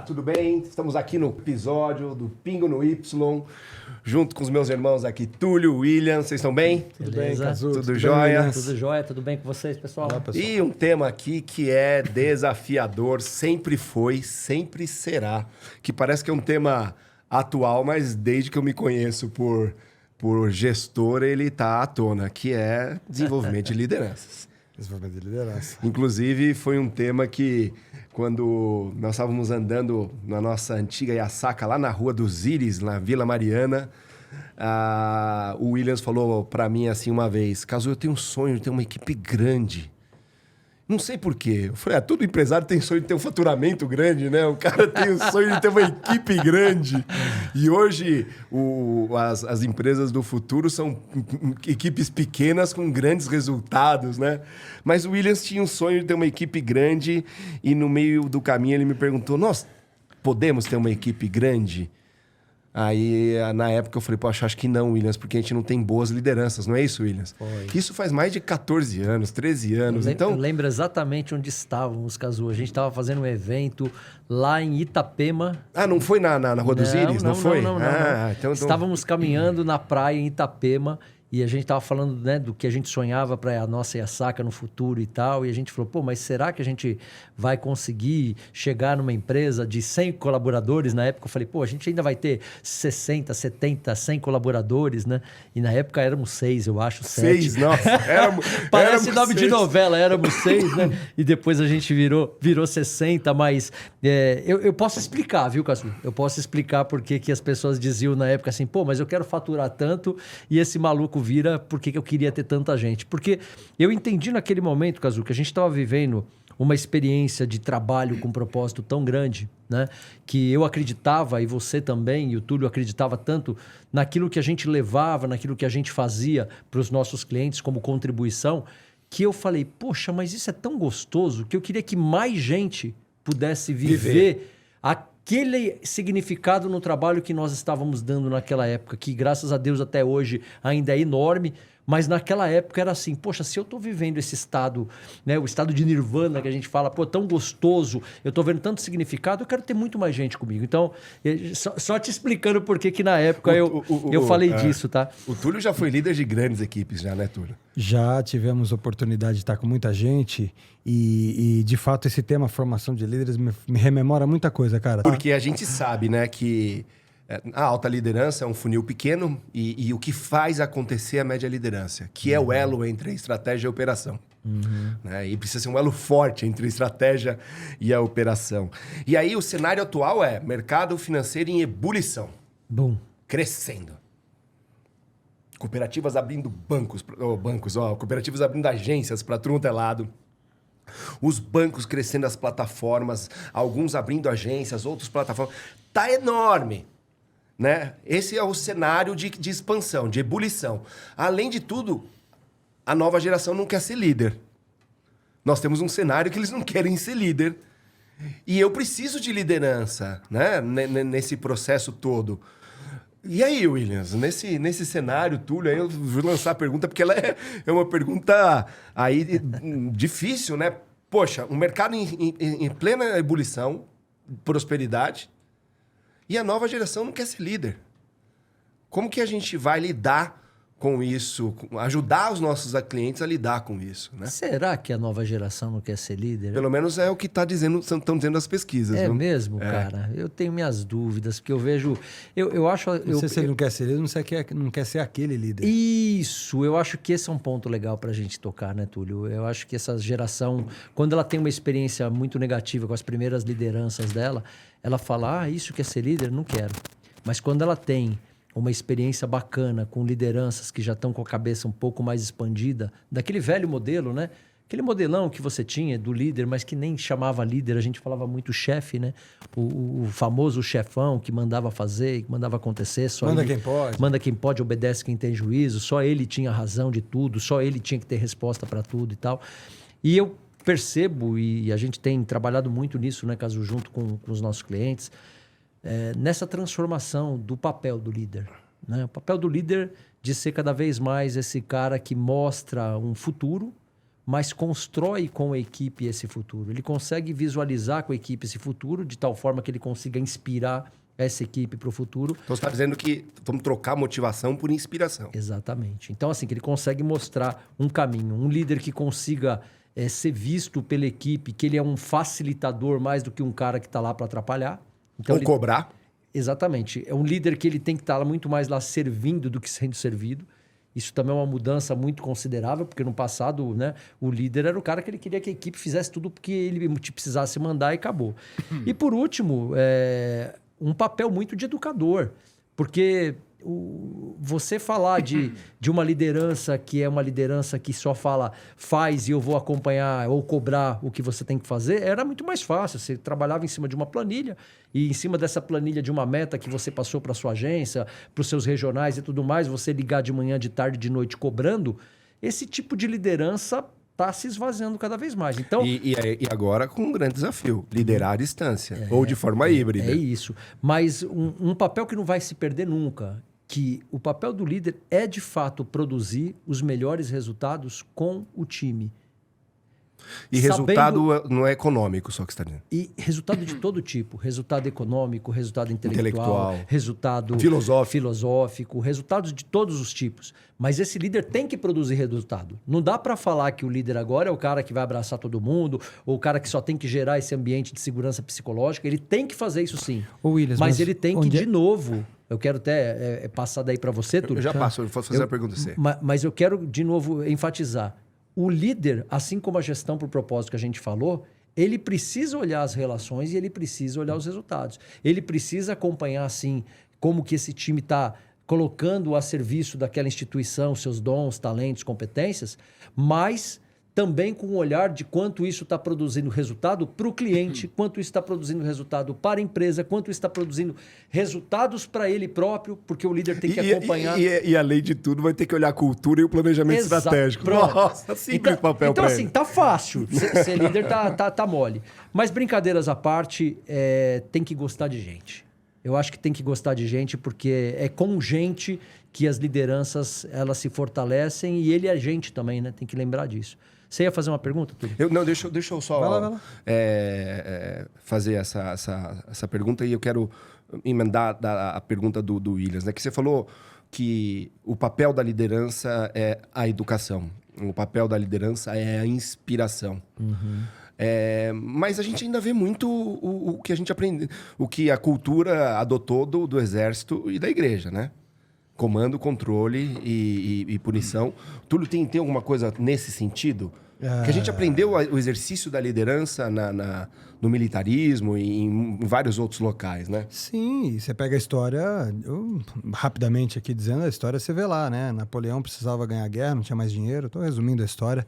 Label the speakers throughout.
Speaker 1: tudo bem? Estamos aqui no episódio do Pingo no Y, junto com os meus irmãos aqui, Túlio, William. Vocês estão bem?
Speaker 2: Tudo bem, Cazu?
Speaker 1: Tudo jóia?
Speaker 2: Tudo jóia, tudo bem com vocês, pessoal?
Speaker 3: Olá, pessoal.
Speaker 1: E um tema aqui que é desafiador, sempre foi, sempre será. Que parece que é um tema atual, mas desde que eu me conheço por gestor, ele está à tona, que é desenvolvimento de lideranças.
Speaker 3: Desenvolvimento de liderança.
Speaker 1: Inclusive, foi um tema que, quando nós estávamos andando na nossa antiga Yasaka, lá na Rua dos Íris, na Vila Mariana, o Williams falou para mim assim uma vez: Cazu, eu tenho um sonho de ter uma equipe grande. Não sei por quê. Eu falei, todo empresário tem sonho de ter um faturamento grande, né? O cara tem o sonho de ter uma equipe grande. E hoje, as empresas do futuro são equipes pequenas com grandes resultados, né? Mas o Williams tinha um sonho de ter uma equipe grande e no meio do caminho ele me perguntou, nós podemos ter uma equipe grande? Aí, na época, eu falei, poxa, acho que não, Williams, porque a gente não tem boas lideranças, não é isso, Williams?
Speaker 2: Foi.
Speaker 1: Isso faz mais de 14 anos, 13 anos, então...
Speaker 2: Eu lembro exatamente onde estávamos, Cazu. A gente estava fazendo um evento lá em Itapema.
Speaker 1: Ah, não foi na Rua dos Íris? Não foi?
Speaker 2: Não.
Speaker 1: Então...
Speaker 2: Estávamos caminhando na praia em Itapema e a gente estava falando, né, do que a gente sonhava para a nossa Yasaka no futuro e tal. E a gente falou, mas será que a gente vai conseguir chegar numa empresa de 100 colaboradores? Na época eu falei, a gente ainda vai ter 60, 70, 100 colaboradores, né? E na época éramos 6, eu acho, 7.
Speaker 1: 6, nossa.
Speaker 2: Parece nome de novela, éramos 6, né? E depois a gente virou 60, mas eu posso explicar, viu, Cazu? Eu posso explicar por que as pessoas diziam na época assim, mas eu quero faturar tanto e esse maluco vira porque eu queria ter tanta gente. Porque eu entendi naquele momento, Cazu, que a gente estava vivendo uma experiência de trabalho com um propósito tão grande, né? Que eu acreditava, e você também, e o Túlio acreditava tanto naquilo que a gente levava, naquilo que a gente fazia para os nossos clientes como contribuição, que eu falei, poxa, mas isso é tão gostoso que eu queria que mais gente pudesse viver aquele significado no trabalho que nós estávamos dando naquela época, que graças a Deus até hoje ainda é enorme, mas naquela época era assim, poxa, se eu estou vivendo esse estado, né, o estado de nirvana que a gente fala, tão gostoso, eu estou vendo tanto significado, eu quero ter muito mais gente comigo. Então, só te explicando por que na época eu falei disso, tá?
Speaker 1: O Túlio já foi líder de grandes equipes, já, né, Túlio?
Speaker 3: Já tivemos oportunidade de estar com muita gente e de fato, esse tema, formação de líderes, me rememora muita coisa, cara.
Speaker 1: Porque a gente sabe, né, que a alta liderança é um funil pequeno e o que faz acontecer é a média liderança, que é o elo entre a estratégia e a operação. Né? E precisa ser um elo forte entre a estratégia e a operação. E aí o cenário atual é mercado financeiro em ebulição.
Speaker 2: Bom.
Speaker 1: Crescendo. Cooperativas abrindo cooperativas abrindo agências para tudo quanto é lado. Os bancos crescendo as plataformas, alguns abrindo agências, outros plataformas. Tá enorme. Né? Esse é o cenário de expansão, de ebulição. Além de tudo, a nova geração não quer ser líder. Nós temos um cenário que eles não querem ser líder. E eu preciso de liderança, né? Nesse processo todo. E aí, Williams, nesse cenário, Túlio, aí eu vou lançar a pergunta, porque ela é uma pergunta aí difícil, né? Poxa, um mercado em plena ebulição, prosperidade, e a nova geração não quer ser líder. Como que a gente vai lidar com isso, ajudar os nossos clientes a lidar com isso, né?
Speaker 2: Será que a nova geração não quer ser líder?
Speaker 1: Pelo menos é o que estão dizendo as pesquisas.
Speaker 2: É
Speaker 1: viu?
Speaker 2: mesmo, cara? Eu tenho minhas dúvidas, porque eu vejo... Eu acho...
Speaker 3: Não sei se ele não quer ser líder, não quer ser aquele líder.
Speaker 2: Isso, eu acho que esse é um ponto legal pra gente tocar, né, Túlio? Eu acho que essa geração, quando ela tem uma experiência muito negativa com as primeiras lideranças dela, ela fala, isso quer ser líder? Não quero. Mas quando ela tem uma experiência bacana com lideranças que já estão com a cabeça um pouco mais expandida, daquele velho modelo, né? Aquele modelão que você tinha do líder, mas que nem chamava líder, a gente falava muito chefe, né? O famoso chefão que mandava fazer, que mandava acontecer.
Speaker 3: Quem pode.
Speaker 2: Manda quem pode, obedece quem tem juízo. Só ele tinha razão de tudo, só ele tinha que ter resposta para tudo e tal. E eu percebo, e a gente tem trabalhado muito nisso, né, Cazu, junto com os nossos clientes, nessa transformação do papel do líder. Né? O papel do líder de ser cada vez mais esse cara que mostra um futuro, mas constrói com a equipe esse futuro. Ele consegue visualizar com a equipe esse futuro de tal forma que ele consiga inspirar essa equipe para o futuro.
Speaker 1: Então você está dizendo que vamos trocar motivação por inspiração.
Speaker 2: Exatamente. Então, assim, que ele consegue mostrar um caminho. Um líder que consiga ser visto pela equipe, que ele é um facilitador mais do que um cara que está lá para atrapalhar. Então,
Speaker 1: Ou cobrar.
Speaker 2: Exatamente. É um líder que ele tem que estar muito mais lá servindo do que sendo servido. Isso também é uma mudança muito considerável, porque no passado, né, o líder era o cara que ele queria que a equipe fizesse tudo porque ele precisasse mandar e acabou. E por último, um papel muito de educador, porque você falar de uma liderança que é uma liderança que só fala faz e eu vou acompanhar ou cobrar o que você tem que fazer, era muito mais fácil. Você trabalhava em cima de uma planilha e em cima dessa planilha de uma meta que você passou para sua agência, para os seus regionais e tudo mais, você ligar de manhã, de tarde, de noite cobrando, esse tipo de liderança está se esvaziando cada vez mais. Então,
Speaker 1: E agora com um grande desafio, liderar à distância ou de forma híbrida.
Speaker 2: É isso. Mas um papel que não vai se perder nunca, que o papel do líder é, de fato, produzir os melhores resultados com o time.
Speaker 1: E resultado não é econômico só que você está dizendo.
Speaker 2: E resultado de todo tipo. Resultado econômico, resultado intelectual. Resultado filosófico, resultados de todos os tipos. Mas esse líder tem que produzir resultado. Não dá para falar que o líder agora é o cara que vai abraçar todo mundo, ou o cara que só tem que gerar esse ambiente de segurança psicológica. Ele tem que fazer isso sim.
Speaker 3: Williams,
Speaker 2: mas ele tem que, de novo... Eu quero até passar daí para você, Túlio.
Speaker 1: Eu já passo, eu vou fazer a pergunta a você.
Speaker 2: Mas eu quero, de novo, enfatizar. O líder, assim como a gestão por propósito que a gente falou, ele precisa olhar as relações e ele precisa olhar os resultados. Ele precisa acompanhar, assim, como que esse time está colocando a serviço daquela instituição seus dons, talentos, competências, mas também com o olhar de quanto isso está produzindo resultado para o cliente, quanto isso está produzindo resultado para a empresa, quanto isso está produzindo resultados para ele próprio, porque o líder tem que acompanhar.
Speaker 1: E além de tudo, vai ter que olhar a cultura e o planejamento estratégico.
Speaker 2: Pronto.
Speaker 1: Nossa, simples papel
Speaker 2: então
Speaker 1: para
Speaker 2: assim,
Speaker 1: ele.
Speaker 2: tá fácil. Ser líder tá mole. Mas brincadeiras à parte, tem que gostar de gente. Eu acho que tem que gostar de gente porque é com gente que as lideranças elas se fortalecem e ele é gente também, né? Tem que lembrar disso. Você ia fazer uma pergunta, Túlio?
Speaker 1: Não, deixa eu só
Speaker 3: Vai lá.
Speaker 1: fazer essa pergunta e eu quero emendar a pergunta do Williams, né? Que você falou que o papel da liderança é a educação, o papel da liderança é a inspiração.
Speaker 2: Uhum.
Speaker 1: Mas a gente ainda vê muito o que a gente aprende, o que a cultura adotou do exército e da igreja, né? Comando, controle e punição. Túlio, tem alguma coisa nesse sentido? Que a gente aprendeu o exercício da liderança no militarismo e em vários outros locais, né?
Speaker 3: Sim, você pega a história, rapidamente aqui dizendo, a história você vê lá, né? Napoleão precisava ganhar a guerra, não tinha mais dinheiro, estou resumindo a história.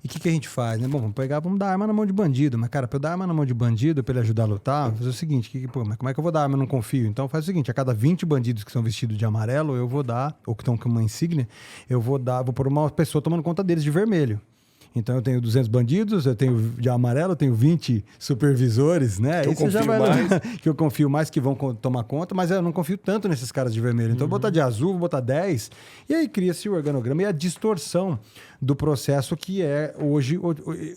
Speaker 3: E o que a gente faz, né? Bom, vamos dar arma na mão de bandido. Mas, cara, para eu dar arma na mão de bandido, para ele ajudar a lutar, vou fazer o seguinte, mas como é que eu vou dar arma? Eu não confio. Então faz o seguinte, a cada 20 bandidos que são vestidos de amarelo, eu vou dar, ou que estão com uma insígnia, vou pôr uma pessoa tomando conta deles de vermelho. Então eu tenho 200 bandidos, eu tenho de amarelo, eu tenho 20 supervisores, né?
Speaker 1: Que eu confio mais.
Speaker 3: Que eu confio mais que vão tomar conta, mas eu não confio tanto nesses caras de vermelho. Então eu vou botar de azul, vou botar 10, e aí cria-se o organograma e a distorção do processo que é hoje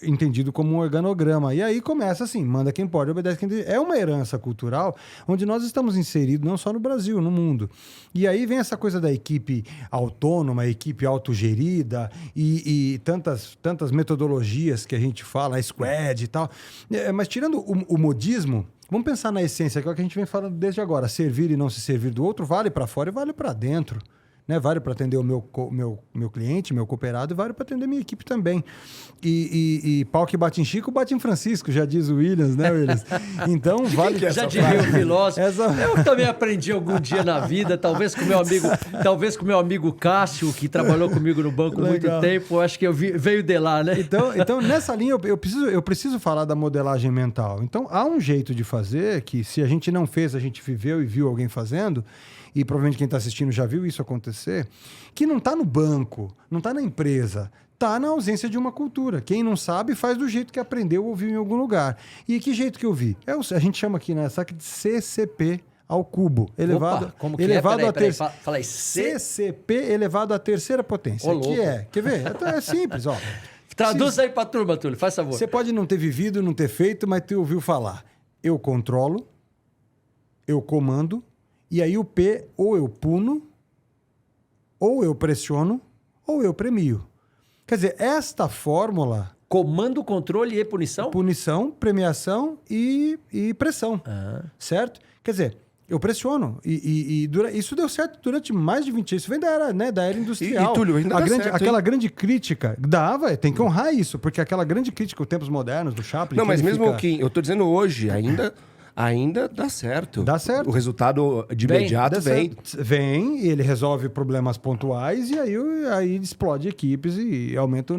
Speaker 3: entendido como um organograma. E aí começa assim, manda quem pode, obedece quem tem. É uma herança cultural onde nós estamos inseridos não só no Brasil, no mundo. E aí vem essa coisa da equipe autônoma, equipe autogerida e tantas metodologias que a gente fala, a squad e tal. Mas tirando o modismo, vamos pensar na essência, que é o que a gente vem falando desde agora. Servir e não se servir do outro vale para fora e vale para dentro. Né? Vale para atender o meu cliente, meu cooperado, e vale para atender minha equipe também. E pau que bate em Chico, bate em Francisco, já diz o Williams, né, Williams? Então, vale...
Speaker 2: Já diria o filósofo. Eu também aprendi algum dia na vida, talvez com o meu amigo Cássio, que trabalhou comigo no banco há muito tempo, acho que veio de lá, né?
Speaker 3: Então nessa linha, eu preciso falar da modelagem mental. Então, há um jeito de fazer que, se a gente não fez, a gente viveu e viu alguém fazendo, e provavelmente quem está assistindo já viu isso acontecer, que não está no banco, não está na empresa, está na ausência de uma cultura. Quem não sabe faz do jeito que aprendeu ou ouviu em algum lugar. E que jeito que eu vi? A gente chama aqui, né, saca de CCP ao cubo.
Speaker 2: Elevado, como que
Speaker 3: elevado
Speaker 2: é?
Speaker 3: Peraí,
Speaker 2: fala aí.
Speaker 3: CCP elevado à terceira potência. Que é? Quer ver? É simples, ó.
Speaker 2: Traduz aí pra turma, Túlio, faz favor.
Speaker 3: Você pode não ter vivido, não ter feito, mas tu ouviu falar. Eu controlo, eu comando, e aí o P, ou eu puno, ou eu pressiono, ou eu premio. Quer dizer, esta fórmula...
Speaker 2: Comando, controle e punição?
Speaker 3: Punição, premiação e pressão. Certo? Quer dizer, eu pressiono. Isso deu certo durante mais de 20 anos. Isso vem da era, né, da era industrial.
Speaker 1: E Túlio, ainda dá certo,
Speaker 3: aquela grande crítica. Dava, tem que honrar isso, porque aquela grande crítica, os tempos modernos, do Chaplin...
Speaker 1: Não, mas mesmo
Speaker 3: fica...
Speaker 1: que... Eu tô dizendo hoje, ainda dá certo.
Speaker 3: Dá certo.
Speaker 1: O resultado de imediato vem.
Speaker 3: Vem, e ele resolve problemas pontuais e aí explode equipes e aumenta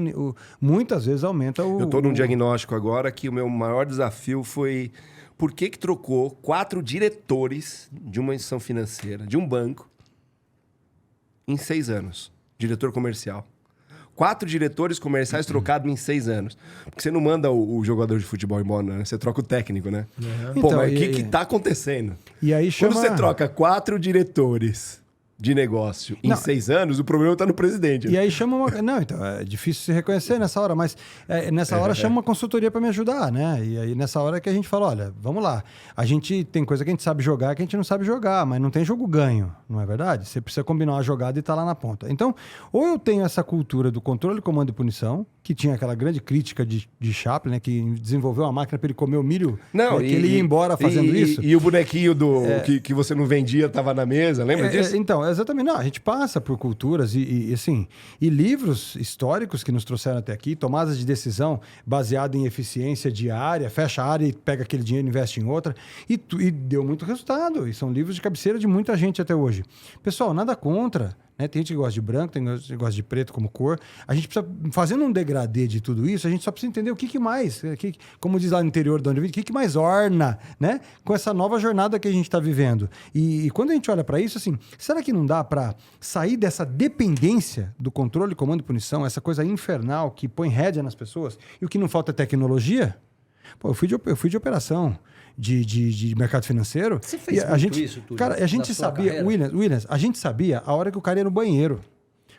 Speaker 3: muitas vezes aumenta o...
Speaker 1: Eu tô num diagnóstico agora que o meu maior desafio foi... Por que trocou 4 diretores de uma instituição financeira, de um banco, em 6 anos? Diretor comercial. 4 diretores comerciais trocados em 6 anos. Porque você não manda o jogador de futebol embora, né? Você troca o técnico, né? Pô,
Speaker 3: Então,
Speaker 1: mas o que tá acontecendo?
Speaker 3: E aí chama...
Speaker 1: Quando você troca 4 diretores de negócio em 6 anos, o problema tá no presidente.
Speaker 3: E aí chama uma... Não, então, é difícil se reconhecer nessa hora, mas nessa hora chama uma consultoria para me ajudar, né? E aí nessa hora que a gente fala, olha, vamos lá. A gente tem coisa que a gente sabe jogar que a gente não sabe jogar, mas não tem jogo ganho, não é verdade? Você precisa combinar uma jogada e tá lá na ponta. Então, ou eu tenho essa cultura do controle, comando e punição, que tinha aquela grande crítica de Chaplin, né? Que desenvolveu uma máquina para ele comer o milho,
Speaker 1: não,
Speaker 3: que ele ia embora fazendo isso.
Speaker 1: E o bonequinho que você não vendia tava na mesa, lembra disso?
Speaker 3: Então, exatamente. Não, a gente passa por culturas assim, e livros históricos que nos trouxeram até aqui, tomadas de decisão baseada em eficiência diária, fecha a área e pega aquele dinheiro e investe em outra, e deu muito resultado. E são livros de cabeceira de muita gente até hoje. Pessoal, nada contra. Né? Tem gente que gosta de branco, tem gente que gosta de preto como cor. A gente precisa, fazendo um degradê de tudo isso, a gente só precisa entender o que mais, como diz lá no interior de onde eu vim, o que mais orna, né? Com essa nova jornada que a gente está vivendo. E quando a gente olha para isso, assim, será que não dá para sair dessa dependência do controle, comando e punição, essa coisa infernal que põe rédea nas pessoas, e o que não falta é tecnologia? Pô, eu fui de operação de mercado financeiro.
Speaker 2: Você fez isso, Túlio?
Speaker 3: Cara, a gente sabia, Williams, a gente sabia a hora que o cara ia no banheiro.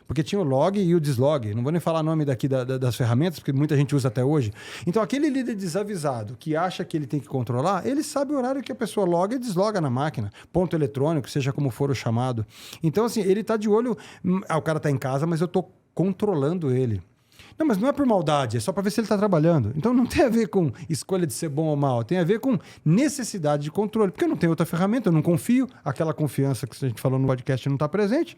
Speaker 3: Porque tinha o log e o deslog. Não vou nem falar o nome daqui das ferramentas, porque muita gente usa até hoje. Então, aquele líder desavisado que acha que ele tem que controlar, ele sabe o horário que a pessoa loga e desloga na máquina. Ponto eletrônico, seja como for o chamado. Então, assim, ele tá de olho... o cara tá em casa, mas eu tô controlando ele. Não, mas não é por maldade, é só para ver se ele está trabalhando. Então não tem a ver com escolha de ser bom ou mal, tem a ver com necessidade de controle, porque eu não tenho outra ferramenta, eu não confio, aquela confiança que a gente falou no podcast não está presente.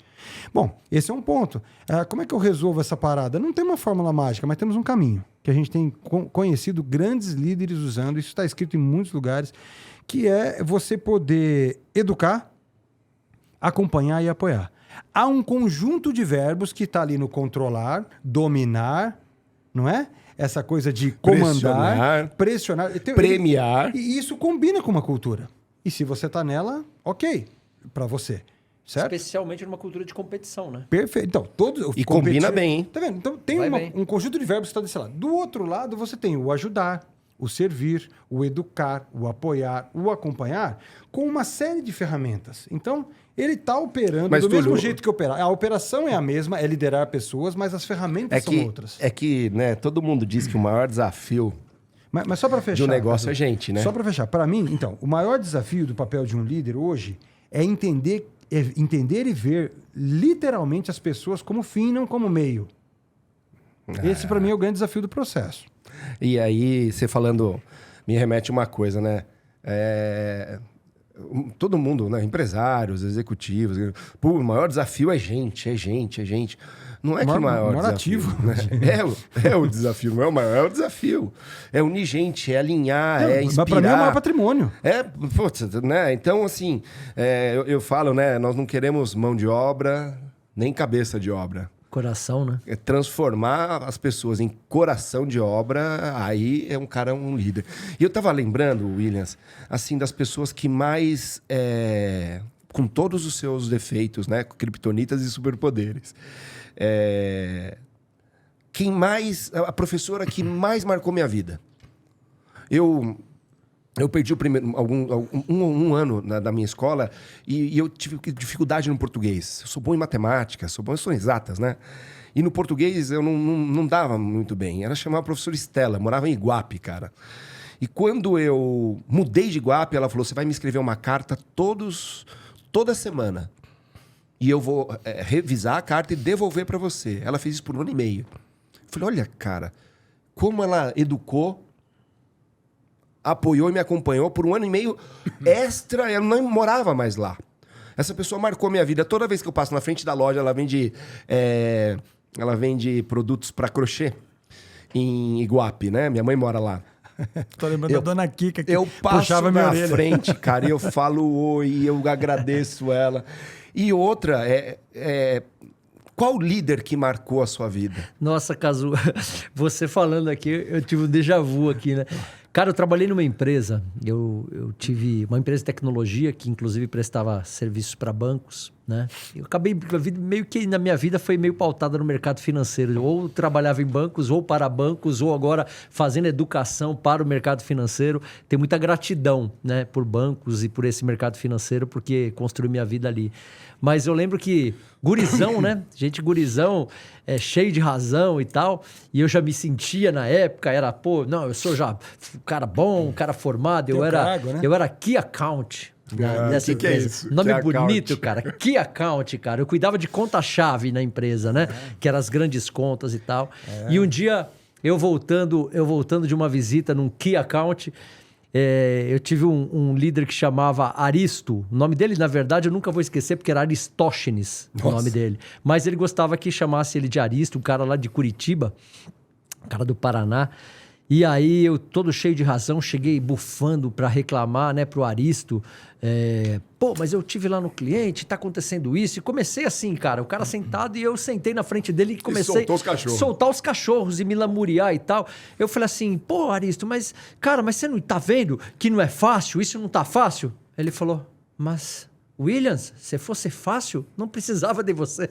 Speaker 3: Bom, esse é um ponto. Como é que eu resolvo essa parada? Não tem uma fórmula mágica, mas temos um caminho, que a gente tem conhecido grandes líderes usando, isso está escrito em muitos lugares, que é você poder educar, acompanhar e apoiar. Há um conjunto de verbos que está ali no controlar, dominar, não é? Essa coisa de comandar, pressionar,
Speaker 1: premiar.
Speaker 3: E isso combina com uma cultura. E se você está nela, ok, para você. Certo?
Speaker 2: Especialmente numa cultura de competição, né?
Speaker 3: Perfeito. Então,
Speaker 1: e combina bem, hein?
Speaker 3: Tá vendo? Então, tem um conjunto de verbos que está desse lado. Do outro lado, você tem o ajudar, o servir, o educar, o apoiar, o acompanhar, com uma série de ferramentas. Então, ele está operando mesmo jeito que operar. A operação é a mesma, é liderar pessoas, mas as ferramentas são outras.
Speaker 1: É que, né, todo mundo diz que o maior desafio
Speaker 3: mas só para fechar,
Speaker 1: de um negócio é gente, né?
Speaker 3: Só para fechar. Para mim, então, o maior desafio do papel de um líder hoje é entender e ver literalmente as pessoas como fim, não como meio. Esse, para mim, é o grande desafio do processo.
Speaker 1: E aí, você falando, me remete uma coisa, né? Todo mundo, né? Empresários, executivos. Pô, o maior desafio é gente. Não é que o maior desafio... Né? É o desafio, não é o maior, é o desafio. É unir gente, é alinhar, é inspirar.
Speaker 3: Mas para mim é o maior patrimônio.
Speaker 1: Né? Então, assim, eu falo, né? Nós não queremos mão de obra, nem cabeça de obra.
Speaker 2: Coração, né?
Speaker 1: É transformar as pessoas em coração de obra, aí é um cara, um líder. E eu tava lembrando, Williams, assim, das pessoas que mais, com todos os seus defeitos, né? Criptonitas e superpoderes. A professora que mais marcou minha vida. Eu Eu perdi um ano da minha escola e eu tive dificuldade no português. Eu sou bom em matemática, eu sou em exatas, né? E no português eu não dava muito bem. Ela chamava a professora Estela, morava em Iguape, cara. E quando eu mudei de Iguape, ela falou, você vai me escrever uma carta toda semana. E eu vou revisar a carta e devolver para você. Ela fez isso por 1 ano e meio. Eu falei, olha, cara, como ela educou, apoiou e me acompanhou por 1 ano e meio extra, eu não morava mais lá. Essa pessoa marcou minha vida. Toda vez que eu passo na frente da loja, ela vende produtos para crochê em Iguape, né? Minha mãe mora lá.
Speaker 3: Tô lembrando da dona Kika que
Speaker 1: eu passo
Speaker 3: puxava minha
Speaker 1: na
Speaker 3: orelha.
Speaker 1: frente, cara, e eu falo oi, eu agradeço ela. E outra, qual líder que marcou a sua vida?
Speaker 2: Nossa, Cazu, você falando aqui, eu tive um déjà vu aqui, né? Cara, eu trabalhei numa empresa, eu tive uma empresa de tecnologia que inclusive prestava serviços para bancos, né? Eu acabei, meio que na minha vida foi meio pautada no mercado financeiro. Ou trabalhava em bancos, ou para bancos, ou agora fazendo educação para o mercado financeiro. Tenho muita gratidão, né, por bancos e por esse mercado financeiro, porque construí minha vida ali. Mas eu lembro que gurizão, né? Gente gurizão, cheio de razão e tal. E eu já me sentia na época, não, eu sou já um cara bom, um cara formado. Eu era Key Account. Nessa
Speaker 1: que é
Speaker 2: empresa.
Speaker 1: isso?
Speaker 2: Nome
Speaker 1: Key
Speaker 2: bonito,
Speaker 1: Account.
Speaker 2: cara. Key Account, cara. Eu cuidava de conta-chave na empresa, né? Que eram as grandes contas e tal. E um dia, eu voltando de uma visita num Key Account, eu tive um líder que chamava Aristo. O nome dele, na verdade, eu nunca vou esquecer, porque era Aristóxenes, o nome dele. Mas ele gostava que chamasse ele de Aristo, um cara lá de Curitiba, um cara do Paraná. E aí, eu todo cheio de razão, cheguei bufando para reclamar, né, pro Aristo. Mas eu tive lá no cliente, tá acontecendo isso. E comecei assim, cara, o cara sentado e eu sentei na frente dele e comecei a soltar os cachorros e me lamuriar e tal. Eu falei assim, Aristo, mas você não tá vendo que não é fácil? Isso não tá fácil? Ele falou, mas... Williams, se fosse fácil, não precisava de você.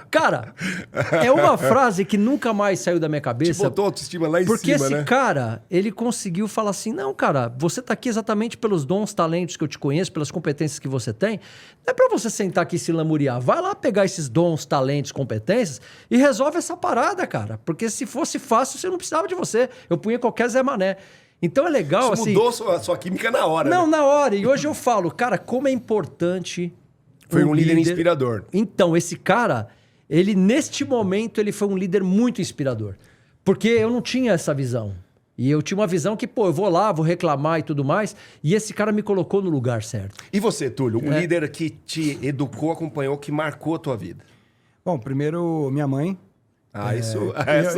Speaker 2: Cara, é uma frase que nunca mais saiu da minha cabeça.
Speaker 1: Te botou a autoestima lá em
Speaker 2: porque
Speaker 1: cima, né?
Speaker 2: esse cara, ele conseguiu falar assim, não, cara, você tá aqui exatamente pelos dons, talentos que eu te conheço, pelas competências que você tem. Não é pra você sentar aqui e se lamuriar. Vai lá pegar esses dons, talentos, competências e resolve essa parada, cara. Porque se fosse fácil, você não precisava de você. Eu punha qualquer Zé Mané. Então é legal,
Speaker 1: Isso
Speaker 2: assim...
Speaker 1: mudou a sua química na hora.
Speaker 2: Não,
Speaker 1: né?
Speaker 2: na hora. E hoje eu falo, cara, como é importante...
Speaker 1: Foi um líder inspirador.
Speaker 2: Então, esse cara, ele neste momento, ele foi um líder muito inspirador. Porque eu não tinha essa visão. E eu tinha uma visão que, eu vou lá, vou reclamar e tudo mais. E esse cara me colocou no lugar certo.
Speaker 1: E você, Túlio? Um líder que te educou, acompanhou, que marcou a tua vida?
Speaker 3: Bom, primeiro, minha mãe.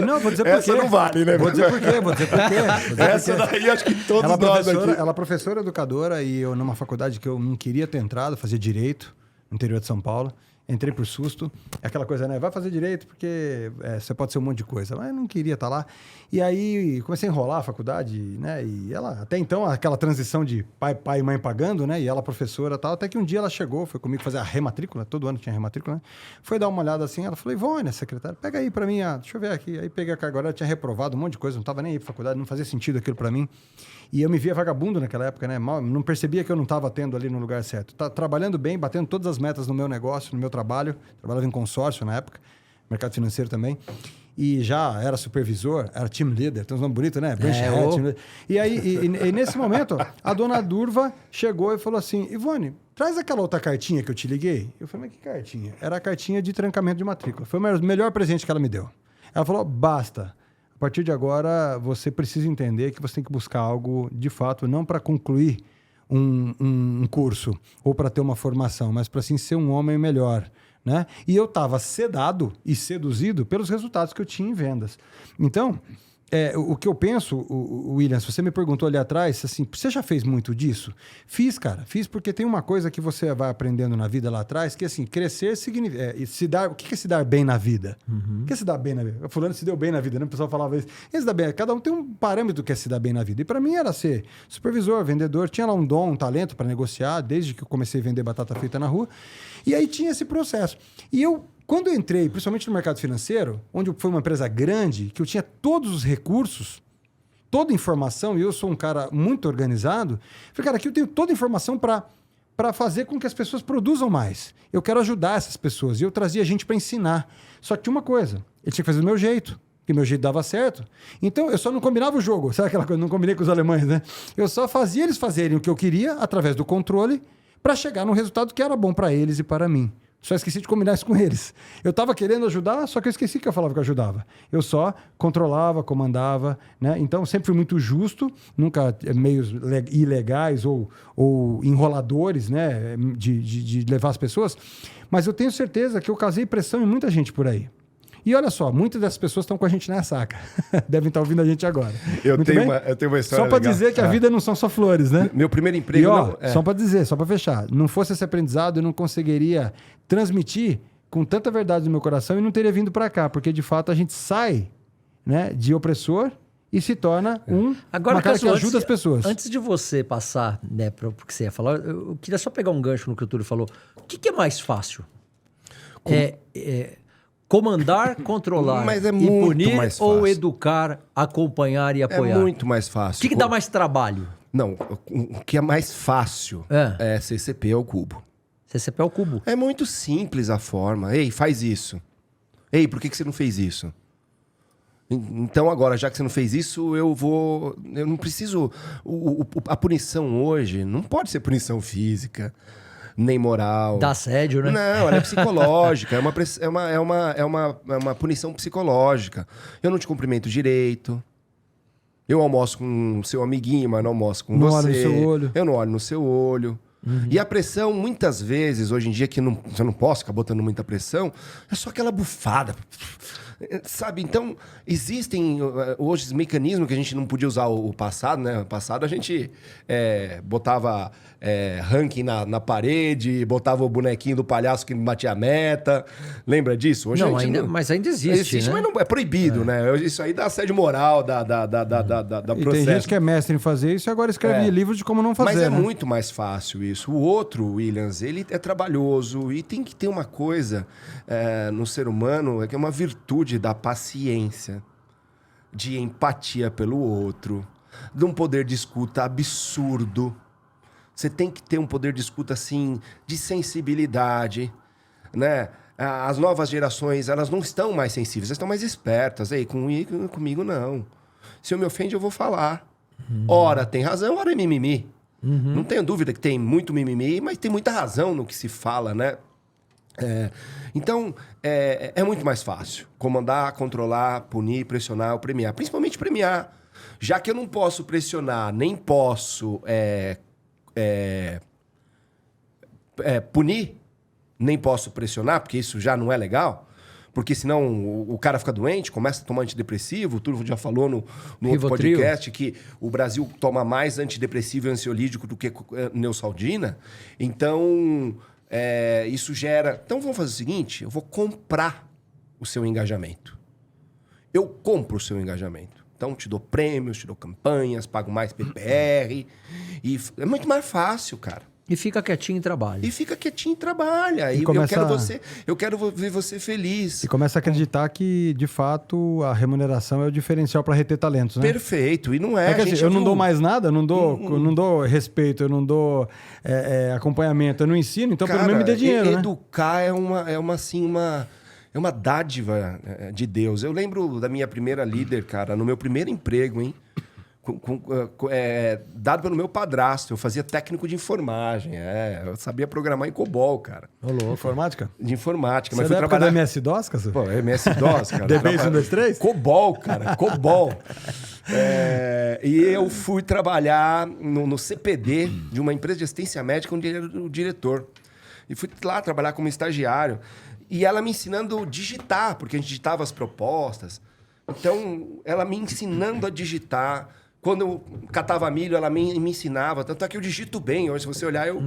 Speaker 1: Não,
Speaker 3: vou dizer por quê.
Speaker 1: Essa não vale, né?
Speaker 3: Vou dizer por quê.
Speaker 1: Essa daí, acho que todos nós aqui...
Speaker 3: Ela é professora educadora e eu numa faculdade que eu não queria ter entrado, fazia Direito, no interior de São Paulo. Entrei por susto. É aquela coisa, né? Vai fazer Direito porque você pode ser um monte de coisa. Mas eu não queria estar lá. E aí comecei a enrolar a faculdade, né? E ela, até então, aquela transição de pai e mãe pagando, né? E ela professora e tal. Até que um dia ela chegou, foi comigo fazer a rematrícula. Todo ano tinha rematrícula, né? Foi dar uma olhada assim. Ela falou, Ivone, secretária, pega aí pra mim. Deixa eu ver aqui. Aí peguei a carga horária, tinha reprovado um monte de coisa. Não tava nem aí pra faculdade, não fazia sentido aquilo pra mim. E eu me via vagabundo naquela época, né? Não percebia que eu não estava tendo ali no lugar certo. Trabalhando bem, batendo todas as metas no meu negócio, no meu trabalho. Trabalhava em consórcio na época, mercado financeiro também. E já era supervisor, era team leader, tem uns nomes bonitos, né? Branch head, team leader. E aí, e nesse momento, a dona Durva chegou e falou assim, Ivone, traz aquela outra cartinha que eu te liguei. Eu falei, mas que cartinha? Era a cartinha de trancamento de matrícula. Foi o melhor presente que ela me deu. Ela falou, basta. A partir de agora, você precisa entender que você tem que buscar algo, de fato, não para concluir um curso ou para ter uma formação, mas para, sim, ser um homem melhor, né? E eu estava sedado e seduzido pelos resultados que eu tinha em vendas. Então, o que eu penso, William, se você me perguntou ali atrás, assim, você já fez muito disso? Fiz, cara. Fiz porque tem uma coisa que você vai aprendendo na vida lá atrás, que assim, crescer significa... o que é se dar bem na vida? O que é se dar bem na vida? Fulano se deu bem na vida, né? O pessoal falava isso. Se dar bem? Cada um tem um parâmetro que é se dar bem na vida. E para mim era ser supervisor, vendedor. Tinha lá um dom, um talento para negociar, desde que eu comecei a vender batata frita na rua. E aí tinha esse processo. E quando eu entrei, principalmente no mercado financeiro, onde foi uma empresa grande, que eu tinha todos os recursos, toda a informação, e eu sou um cara muito organizado, falei, cara, aqui eu tenho toda a informação para fazer com que as pessoas produzam mais. Eu quero ajudar essas pessoas. E eu trazia gente para ensinar. Só que tinha uma coisa, ele tinha que fazer do meu jeito, porque meu jeito dava certo. Então, eu só não combinava o jogo. Sabe aquela coisa? Não combinei com os alemães, né? Eu só fazia eles fazerem o que eu queria, através do controle, para chegar no resultado que era bom para eles e para mim. Só esqueci de combinar isso com eles. Eu estava querendo ajudar, só que eu esqueci que eu falava que eu ajudava. Eu só controlava, comandava, né? Então, sempre fui muito justo, nunca meios ilegais ou enroladores, né? De levar as pessoas. Mas eu tenho certeza que eu causei pressão em muita gente por aí. E olha só, muitas dessas pessoas estão com a gente na ressaca. Devem estar ouvindo a gente agora.
Speaker 1: Eu tenho uma história
Speaker 3: só para dizer que a vida não são só flores, né?
Speaker 1: Meu primeiro emprego...
Speaker 3: E ó, só para dizer, só para fechar. Não fosse esse aprendizado, eu não conseguiria transmitir com tanta verdade no meu coração e não teria vindo para cá. Porque, de fato, a gente sai, né, de opressor e se torna
Speaker 2: Agora,
Speaker 3: uma cara que
Speaker 2: Cássio,
Speaker 3: ajuda as pessoas.
Speaker 2: Antes de você passar, né, para o que você ia falar, eu queria só pegar um gancho no que o Túlio falou. O que é mais fácil? Comandar, controlar
Speaker 1: Mas é
Speaker 2: e
Speaker 1: muito
Speaker 2: punir
Speaker 1: mais fácil.
Speaker 2: ou educar, acompanhar e apoiar?
Speaker 1: É muito mais fácil.
Speaker 2: O que dá mais trabalho?
Speaker 1: Não, o que é mais fácil é CCP ao cubo.
Speaker 2: CCP é o cubo.
Speaker 1: É muito simples a forma. Ei, faz isso. Ei, por que você não fez isso? Então agora, já que você não fez isso, eu não preciso... A punição hoje não pode ser punição física, nem moral.
Speaker 2: Dá assédio, né?
Speaker 1: Não, ela é psicológica. É uma punição psicológica. Eu não te cumprimento direito. Eu almoço com seu amiguinho, mas não almoço com você.
Speaker 3: Não olho no seu olho.
Speaker 1: Eu não olho no seu olho. E a pressão, muitas vezes, hoje em dia, que eu não posso ficar botando muita pressão, é só aquela bufada. Sabe? Então, existem hoje os mecanismos que a gente não podia usar o passado, né? No passado a gente botava ranking na parede, botava o bonequinho do palhaço que batia a meta. Lembra disso? Hoje
Speaker 2: mas ainda existe, né?
Speaker 1: Mas não, é proibido, né? Isso aí dá assédio moral, da
Speaker 3: E
Speaker 1: processo.
Speaker 3: tem gente que é mestre em fazer isso e agora escreve livros de como não fazer.
Speaker 1: Mas é
Speaker 3: né?
Speaker 1: muito mais fácil isso. O outro, Williams, ele é trabalhoso e tem que ter uma coisa no ser humano, que é uma virtude da paciência, de empatia pelo outro, de um poder de escuta absurdo. Você tem que ter um poder de escuta, assim, de sensibilidade, né? As novas gerações, elas não estão mais sensíveis, elas estão mais espertas. Ei, comigo não. Se eu me ofende, eu vou falar. Ora tem razão, ora é mimimi. Não tenho dúvida que tem muito mimimi, mas tem muita razão no que se fala, né? Então, é muito mais fácil comandar, controlar, punir, pressionar ou premiar. Principalmente premiar. Já que eu não posso pressionar, nem posso punir, nem posso pressionar, porque isso já não é legal. Porque senão o cara fica doente, começa a tomar antidepressivo. O Turvo já falou no outro podcast que o Brasil toma mais antidepressivo e ansiolítico do que Neosaldina. Então... isso gera... Então, vamos fazer o seguinte, eu vou comprar o seu engajamento. Eu compro o seu engajamento. Então, te dou prêmios, te dou campanhas, pago mais PPR. E é muito mais fácil, cara.
Speaker 2: E fica quietinho e trabalha.
Speaker 1: E fica quietinho e trabalha. E eu quero ver você feliz.
Speaker 3: E começa a acreditar que, de fato, a remuneração é o diferencial para reter talentos, né?
Speaker 1: Perfeito. E não é.
Speaker 3: Eu não dou mais nada, eu não dou respeito, eu não dou acompanhamento, eu não ensino, então pelo menos me dê dinheiro,
Speaker 1: educar é uma dádiva de Deus. Eu lembro da minha primeira líder, cara, no meu primeiro emprego, hein? Dado pelo meu padrasto. Eu fazia técnico de enfermagem. Eu sabia programar em COBOL, cara.
Speaker 3: Olô, informática?
Speaker 1: De informática.
Speaker 3: Você
Speaker 1: mas fui trabalhar...
Speaker 3: da MS-DOS, cara?
Speaker 1: Pô, MS-DOS, cara.
Speaker 3: DB 123?
Speaker 1: COBOL, cara. COBOL. E eu fui trabalhar no CPD de uma empresa de assistência médica onde ele era o diretor. E fui lá trabalhar como estagiário. E ela me ensinando a digitar, porque a gente digitava as propostas. Então, ela me ensinando a digitar. Quando eu catava milho, ela me ensinava. Tanto é que eu digito bem. Hoje, se você olhar, eu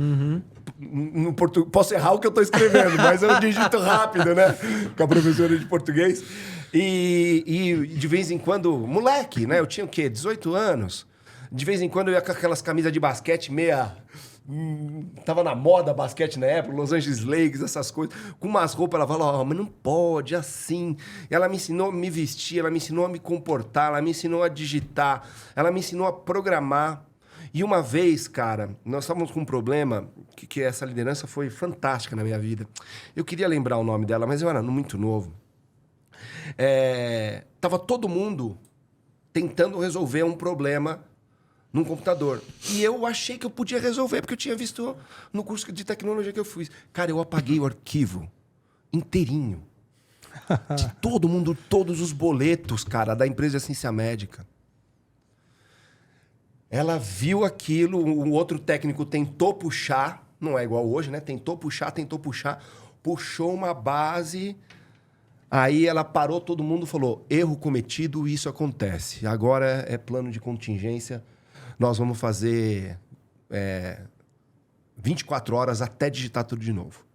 Speaker 1: no posso errar o que eu estou escrevendo, mas eu digito rápido, né? Com a professora de português. E de vez em quando... Moleque, né? Eu tinha o quê? 18 anos. De vez em quando eu ia com aquelas camisas de basquete Tava na moda basquete na época, Los Angeles Lakers, essas coisas. Com umas roupas, ela falou, mas não pode, assim. Ela me ensinou a me vestir, ela me ensinou a me comportar, ela me ensinou a digitar, ela me ensinou a programar. E uma vez, cara, nós estávamos com um problema, que essa liderança foi fantástica na minha vida. Eu queria lembrar o nome dela, mas eu era muito novo. Tava todo mundo tentando resolver um problema num computador. E eu achei que eu podia resolver, porque eu tinha visto no curso de tecnologia que eu fiz. Cara, eu apaguei o arquivo inteirinho. De todo mundo, todos os boletos, cara, da empresa de assistência médica. Ela viu aquilo, o outro técnico tentou puxar, não é igual hoje, né? Tentou puxar, puxou uma base. Aí ela parou todo mundo e falou, erro cometido, isso acontece. Agora é plano de contingência, nós vamos fazer 24 horas até digitar tudo de novo.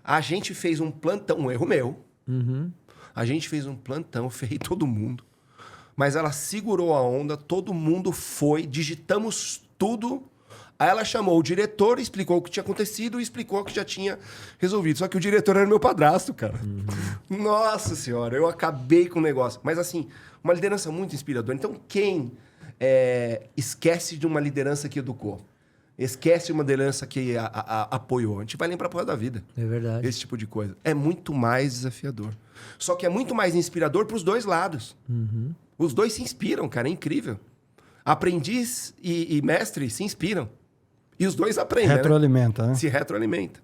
Speaker 1: A gente fez um plantão, um erro meu. A gente fez um plantão, ferrei todo mundo. Mas ela segurou a onda, todo mundo foi, digitamos tudo. Aí ela chamou o diretor, explicou o que tinha acontecido e explicou que já tinha resolvido. Só que o diretor era meu padrasto, cara. Nossa senhora, eu acabei com o negócio. Mas assim, uma liderança muito inspiradora. Então, quem esquece de uma liderança que educou? Esquece uma liderança que apoiou. A gente vai lembrar pro resto da vida.
Speaker 2: É verdade.
Speaker 1: Esse tipo de coisa. É muito mais desafiador. Só que é muito mais inspirador pros dois lados. Os dois se inspiram, cara. É incrível. Aprendiz e mestre se inspiram. E os dois aprendem,
Speaker 3: retroalimenta, né?
Speaker 1: Se retroalimenta.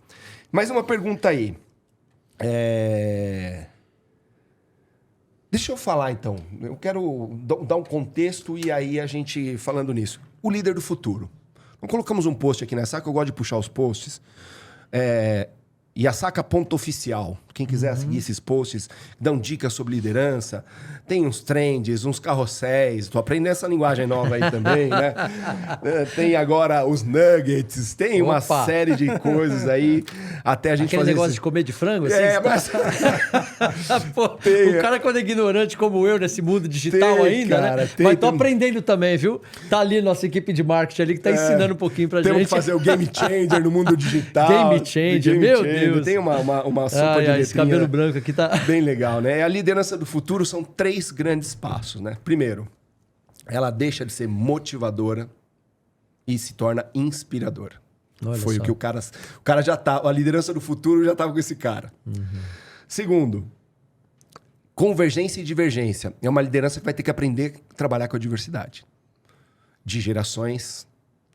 Speaker 1: Mais uma pergunta aí. Deixa eu falar, então. Eu quero dar um contexto e aí a gente falando nisso. O líder do futuro. Então, colocamos um post aqui na Saca. Eu gosto de puxar os posts. Yasaca.oficial. Quem quiser seguir esses posts, dão dicas sobre liderança. Tem uns trends, uns carrosséis. Tô aprendendo essa linguagem nova aí também, né? Tem agora os nuggets. Tem uma série de coisas aí. Até a gente
Speaker 2: aquele
Speaker 1: fazer
Speaker 2: negócio de comer de frango? Assim,
Speaker 1: mas...
Speaker 2: Pô, o cara quando é ignorante como eu nesse mundo digital ainda, cara, né? Mas tô aprendendo também, viu? Tá ali nossa equipe de marketing ali que tá ensinando um pouquinho pra gente.
Speaker 1: Temos que fazer o Game Changer no mundo digital.
Speaker 2: Game Changer, meu Deus.
Speaker 1: Tem uma sopa de letrinha.
Speaker 2: Esse cabelo branco aqui tá...
Speaker 1: Bem legal, né? A liderança do futuro são 3 grandes passos, né? Primeiro, ela deixa de ser motivadora e se torna inspiradora.
Speaker 2: Olha
Speaker 1: Foi
Speaker 2: só.
Speaker 1: o que o cara já tá... A liderança do futuro já tava com esse cara. Segundo, convergência e divergência. É uma liderança que vai ter que aprender a trabalhar com a diversidade. De gerações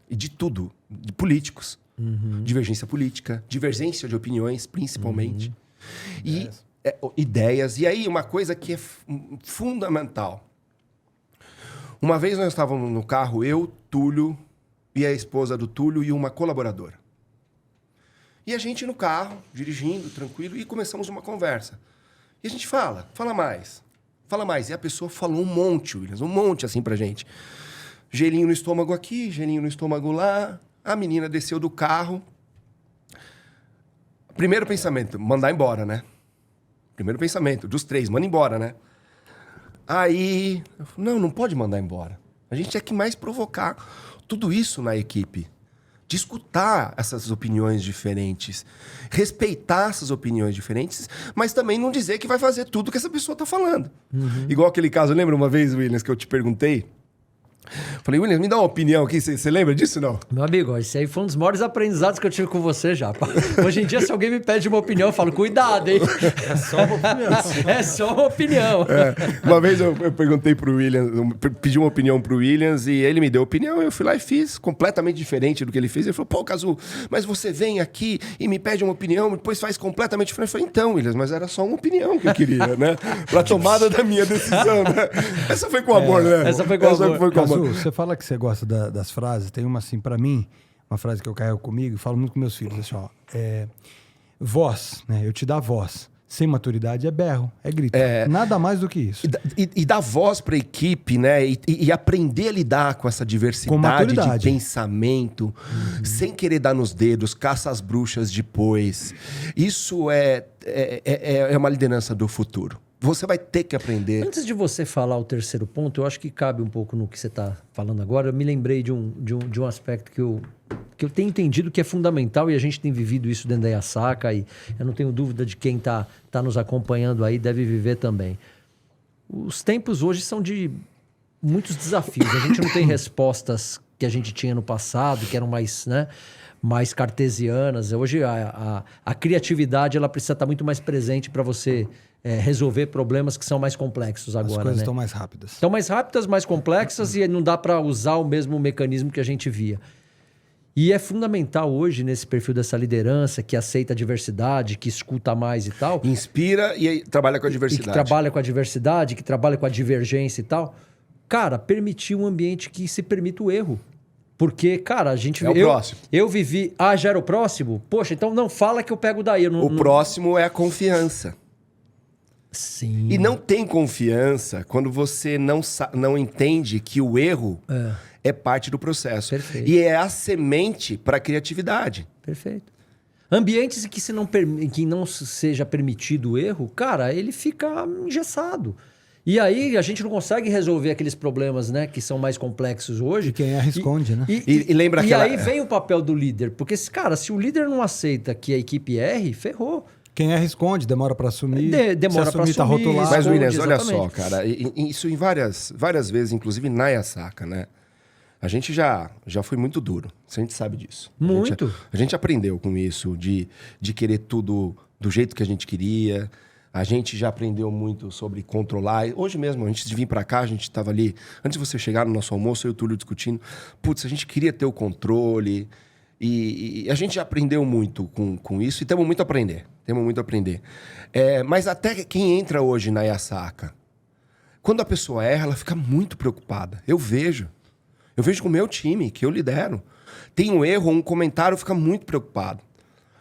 Speaker 1: e de tudo. De políticos. Divergência política, divergência de opiniões, principalmente. E ideias. E aí, uma coisa que é fundamental. Uma vez nós estávamos no carro, eu, Túlio, e a esposa do Túlio e uma colaboradora. E a gente no carro, dirigindo, tranquilo, e começamos uma conversa. E a gente fala mais. E a pessoa falou um monte, Williams, um monte assim pra gente. Gelinho no estômago aqui, gelinho no estômago lá. A menina desceu do carro. Primeiro pensamento, mandar embora, né? Primeiro pensamento, dos 3, manda embora, né? Aí, eu falei, não pode mandar embora. A gente é que mais provocar tudo isso na equipe. De escutar essas opiniões diferentes. Respeitar essas opiniões diferentes, mas também não dizer que vai fazer tudo que essa pessoa está falando. Igual aquele caso, lembra uma vez, Williams, que eu te perguntei? Falei, Williams, me dá uma opinião aqui. Você lembra disso, não?
Speaker 2: Meu amigo, esse aí foi um dos maiores aprendizados que eu tive com você já. Hoje em dia, se alguém me pede uma opinião, eu falo, cuidado, hein?
Speaker 3: É só uma opinião.
Speaker 2: É só uma opinião.
Speaker 1: Uma vez eu perguntei pro Williams, eu pedi uma opinião pro Williams e ele me deu opinião. Eu fui lá e fiz completamente diferente do que ele fez. Ele falou, pô, Cazu, mas você vem aqui e me pede uma opinião, depois faz completamente diferente. Eu falei, então, Williams, mas era só uma opinião que eu queria, né? Pra tomada da minha decisão, né? Essa foi com amor, né?
Speaker 2: Essa foi com amor.
Speaker 3: Cazu, você fala que você gosta das frases, tem uma assim, pra mim, uma frase que eu carrego comigo e falo muito com meus filhos, assim, ó, voz, né? Eu te dar voz. Sem maturidade é berro, é grito. Nada mais do que isso.
Speaker 1: E dar voz pra equipe, né? E aprender a lidar com essa diversidade de pensamento, sem querer dar nos dedos, caça as bruxas depois. Isso é uma liderança do futuro. Você vai ter que aprender.
Speaker 2: Antes de você falar o terceiro ponto, eu acho que cabe um pouco no que você está falando agora. Eu me lembrei de um aspecto que eu tenho entendido que é fundamental e a gente tem vivido isso dentro da Yasaka e eu não tenho dúvida de quem tá nos acompanhando aí deve viver também. Os tempos hoje são de muitos desafios. A gente não tem respostas que a gente tinha no passado, que eram mais, né, mais cartesianas. Hoje a criatividade ela precisa estar muito mais presente para você resolver problemas que são mais complexos agora.
Speaker 3: As coisas
Speaker 2: né?
Speaker 3: estão mais rápidas.
Speaker 2: Estão mais rápidas, mais complexas e não dá para usar o mesmo mecanismo que a gente via. E é fundamental hoje, nesse perfil dessa liderança, que aceita a diversidade, que escuta mais e tal.
Speaker 1: Inspira e trabalha com a
Speaker 2: E
Speaker 1: diversidade.
Speaker 2: que trabalha com a diversidade, que trabalha com a divergência e tal. Cara, permitir um ambiente que se permita o erro. Porque, cara, a gente...
Speaker 1: É o próximo.
Speaker 2: Eu vivi... Ah, já era o próximo? Poxa, então não fala que eu pego daí. Eu não,
Speaker 1: O próximo é a confiança.
Speaker 2: Sim.
Speaker 1: E não tem confiança quando você não entende que o erro é parte do processo.
Speaker 2: Perfeito.
Speaker 1: E é a semente para a criatividade.
Speaker 2: Perfeito. Ambientes em que não seja permitido o erro, cara, ele fica engessado. E aí a gente não consegue resolver aqueles problemas, né, que são mais complexos hoje.
Speaker 3: E quem erra esconde, né?
Speaker 1: E lembra
Speaker 2: E
Speaker 1: aquela...
Speaker 2: aí vem o papel do líder. Porque, cara, se o líder não aceita que a equipe erre, ferrou.
Speaker 3: Quem erra esconde, demora para assumir.
Speaker 2: Demora
Speaker 3: se
Speaker 2: pra
Speaker 3: assumir, tá
Speaker 2: assumir,
Speaker 3: rotulado.
Speaker 1: Mas, Williams,
Speaker 2: Esconde,
Speaker 1: olha só,
Speaker 2: exatamente.
Speaker 1: cara, isso em várias vezes, inclusive na Yasaka, né? A gente já foi muito duro, a gente sabe disso.
Speaker 2: Muito.
Speaker 1: A gente aprendeu com isso, de querer tudo do jeito que a gente queria. A gente já aprendeu muito sobre controlar. Hoje mesmo, antes de vir para cá, a gente estava ali... Antes de você chegar no nosso almoço, eu e o Túlio discutindo. Putz, a gente queria ter o controle. E a gente já aprendeu muito com isso e temos muito a aprender. Mas até quem entra hoje na Yasaka, quando a pessoa erra, ela fica muito preocupada. Eu vejo com o meu time, que eu lidero. Tem um erro, um comentário, fica muito preocupado.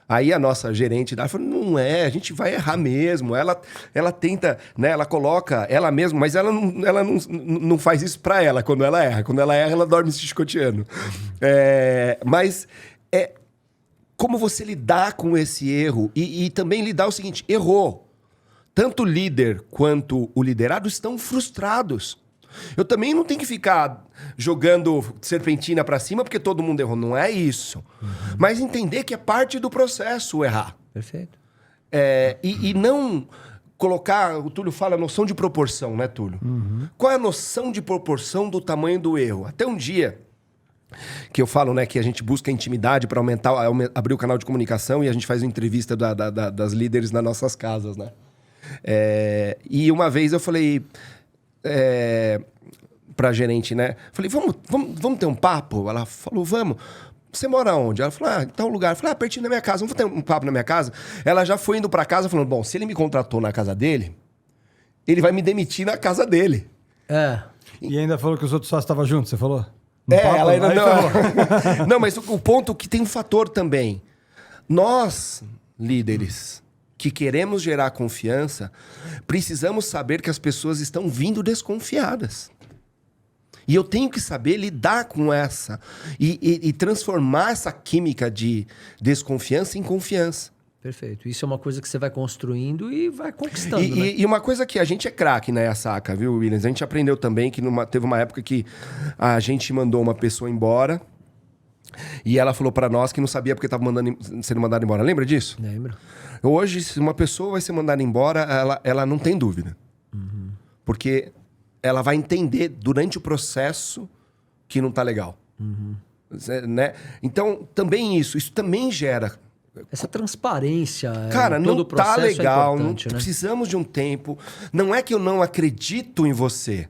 Speaker 1: Aí a nossa gerente fala, não a gente vai errar mesmo. Ela tenta, né? Ela coloca ela mesma, mas ela não faz isso pra ela quando ela erra. Quando ela erra, ela dorme se chicoteando. Mas como você lidar com esse erro e também lidar o seguinte, errou. Tanto o líder quanto o liderado estão frustrados. Eu também não tenho que ficar jogando serpentina pra cima porque todo mundo errou. Não é isso. Mas entender que é parte do processo errar.
Speaker 2: Perfeito.
Speaker 1: E não colocar... O Túlio fala a noção de proporção, né, Túlio? Qual é a noção de proporção do tamanho do erro? Até um dia que eu falo, né, que a gente busca intimidade para abrir o canal de comunicação e a gente faz uma entrevista das líderes nas nossas casas, né? E uma vez eu falei... pra gerente, né? Falei, vamos ter um papo? Ela falou, vamos. Você mora onde? Ela falou, em tal lugar. Eu falei, pertinho da minha casa. Vamos ter um papo na minha casa? Ela já foi indo pra casa falando, bom, se ele me contratou na casa dele, ele vai me demitir na casa dele.
Speaker 3: E ainda falou que os outros sócios estavam juntos, você falou?
Speaker 1: Ela ainda não. Não, mas o ponto que tem um fator também. Nós, líderes, que queremos gerar confiança, precisamos saber que as pessoas estão vindo desconfiadas. E eu tenho que saber lidar com essa e transformar essa química de desconfiança em confiança.
Speaker 2: Perfeito. Isso é uma coisa que você vai construindo e vai conquistando, né?
Speaker 1: E uma coisa que a gente é craque na Yasaka, viu, Williams? A gente aprendeu também que teve uma época que a gente mandou uma pessoa embora e ela falou pra nós que não sabia porque estava sendo mandada embora. Lembra disso?
Speaker 2: Lembro.
Speaker 1: Hoje, se uma pessoa vai ser mandada embora, ela não tem dúvida. Porque ela vai entender durante o processo que não tá legal. Né? Então, também isso também gera...
Speaker 2: Essa transparência.
Speaker 1: Cara,
Speaker 2: em todo
Speaker 1: não
Speaker 2: o processo
Speaker 1: tá legal,
Speaker 2: é
Speaker 1: não
Speaker 2: importante, né?
Speaker 1: precisamos de um tempo. Não é que eu não acredito em você.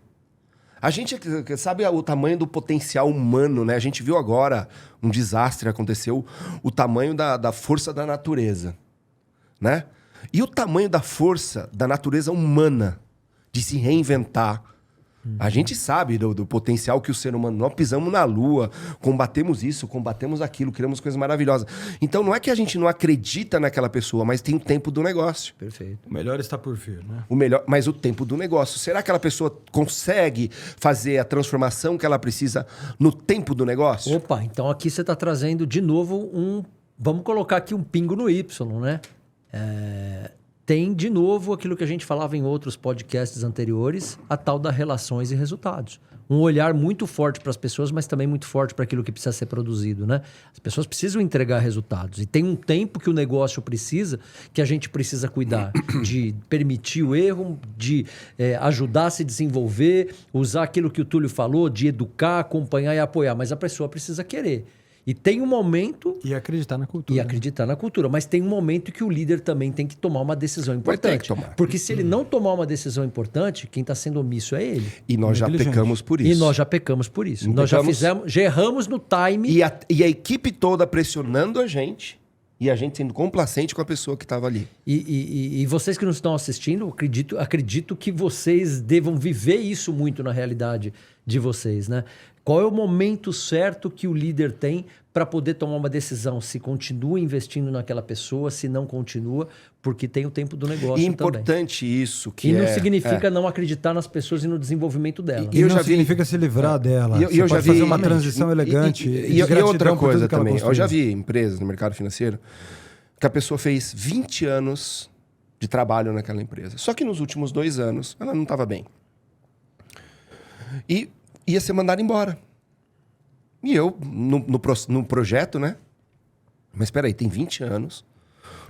Speaker 1: A gente sabe o tamanho do potencial humano, né? A gente viu agora um desastre aconteceu, o tamanho da força da natureza, né? E o tamanho da força da natureza humana de se reinventar. A gente sabe do potencial que o ser humano... Nós pisamos na lua, combatemos isso, combatemos aquilo, criamos coisas maravilhosas. Então não é que a gente não acredita naquela pessoa, mas tem o tempo do negócio.
Speaker 2: Perfeito.
Speaker 3: O melhor está por vir, né?
Speaker 1: Mas o tempo do negócio. Será que aquela pessoa consegue fazer a transformação que ela precisa no tempo do negócio?
Speaker 2: Opa, então aqui você está trazendo de novo vamos colocar aqui um pingo no Y, né? tem de novo aquilo que a gente falava em outros podcasts anteriores, a tal da relações e resultados. Um olhar muito forte para as pessoas, mas também muito forte para aquilo que precisa ser produzido, né? As pessoas precisam entregar resultados. E tem um tempo que o negócio precisa, que a gente precisa cuidar de permitir o erro, de ajudar a se desenvolver, usar aquilo que o Túlio falou, de educar, acompanhar e apoiar. Mas a pessoa precisa querer. E tem um momento...
Speaker 3: E acreditar na cultura.
Speaker 2: E acreditar na cultura. Mas tem um momento que o líder também tem que tomar uma decisão importante.
Speaker 1: Vai ter que tomar.
Speaker 2: Porque se ele não tomar uma decisão importante, quem está sendo omisso é ele.
Speaker 1: E nós já pecamos por isso.
Speaker 2: E nós já pecamos por isso. Nós já erramos no time.
Speaker 1: E a equipe toda pressionando a gente e a gente sendo complacente com a pessoa que estava ali.
Speaker 2: E vocês que nos estão assistindo, acredito que vocês devam viver isso muito na realidade de vocês, né? Qual é o momento certo que o líder tem para poder tomar uma decisão? Se continua investindo naquela pessoa, se não continua, porque tem o tempo do negócio
Speaker 1: e importante também. Isso que
Speaker 2: e não significa não acreditar nas pessoas e no desenvolvimento dela.
Speaker 3: E não significa se livrar dela.
Speaker 1: E eu já vi
Speaker 3: fazer uma transição elegante.
Speaker 1: E outra coisa também. Eu já vi empresas no mercado financeiro que a pessoa fez 20 anos de trabalho naquela empresa. Só que nos últimos 2 anos ela não estava bem. E ia ser mandado embora. E eu, no projeto, né? Mas espera aí, tem 20 anos.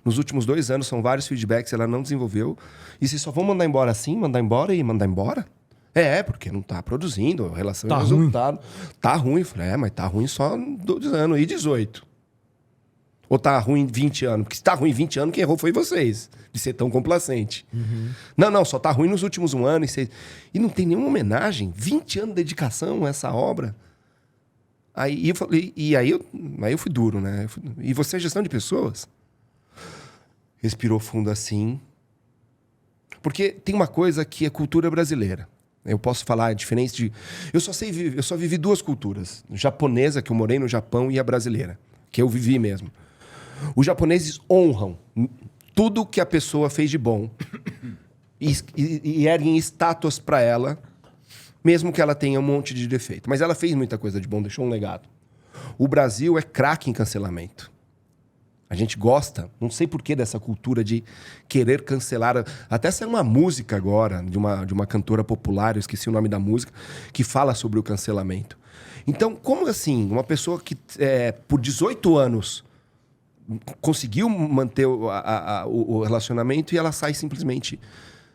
Speaker 1: Nos últimos 2 anos, são vários feedbacks, ela não desenvolveu. E vocês só vão mandar embora assim, mandar embora e mandar embora? Porque não tá produzindo, a relação
Speaker 3: tá
Speaker 1: e resultado. Tá ruim. Eu falei, mas tá ruim só 2 anos e 18. Ou tá ruim 20 anos? Porque se tá ruim 20 anos, quem errou foi vocês, de ser tão complacente. Uhum. Não, só tá ruim nos últimos 1 ano e 6. E não tem nenhuma homenagem, 20 anos de dedicação a essa obra. Aí eu fui duro, né? E você é gestão de pessoas? Respirou fundo assim. Porque tem uma coisa que é cultura brasileira. Eu posso falar diferente de... Eu só vivi 2 culturas. Japonesa, que eu morei no Japão, e a brasileira, que eu vivi mesmo. Os japoneses honram tudo que a pessoa fez de bom e erguem estátuas para ela, mesmo que ela tenha um monte de defeito. Mas ela fez muita coisa de bom, deixou um legado. O Brasil é craque em cancelamento. A gente gosta, não sei porquê, dessa cultura de querer cancelar. Até saiu uma música agora, de uma cantora popular, eu esqueci o nome da música, que fala sobre o cancelamento. Então, como assim? Uma pessoa que por 18 anos conseguiu manter o relacionamento e ela sai simplesmente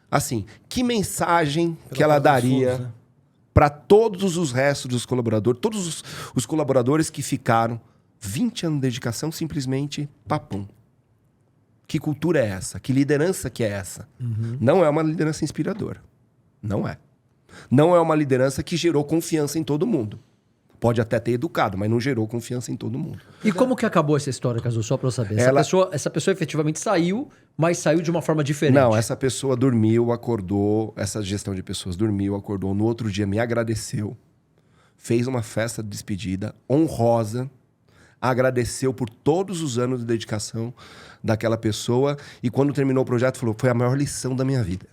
Speaker 1: assim. Que mensagem que ela daria para todos os restos dos colaboradores, todos os colaboradores que ficaram 20 anos de dedicação, simplesmente papum. Que cultura é essa? Que liderança que é essa? Uhum. Não é uma liderança inspiradora. Não é. Não é uma liderança que gerou confiança em todo mundo. Pode até ter educado, mas não gerou confiança em todo mundo.
Speaker 2: E como que acabou essa história, Cazu? Só para eu saber. Essa pessoa efetivamente saiu, mas saiu de uma forma diferente.
Speaker 1: Não, essa pessoa dormiu, acordou, essa gestão de pessoas dormiu, acordou, no outro dia me agradeceu, fez uma festa de despedida honrosa, agradeceu por todos os anos de dedicação daquela pessoa e quando terminou o projeto falou, foi a maior lição da minha vida.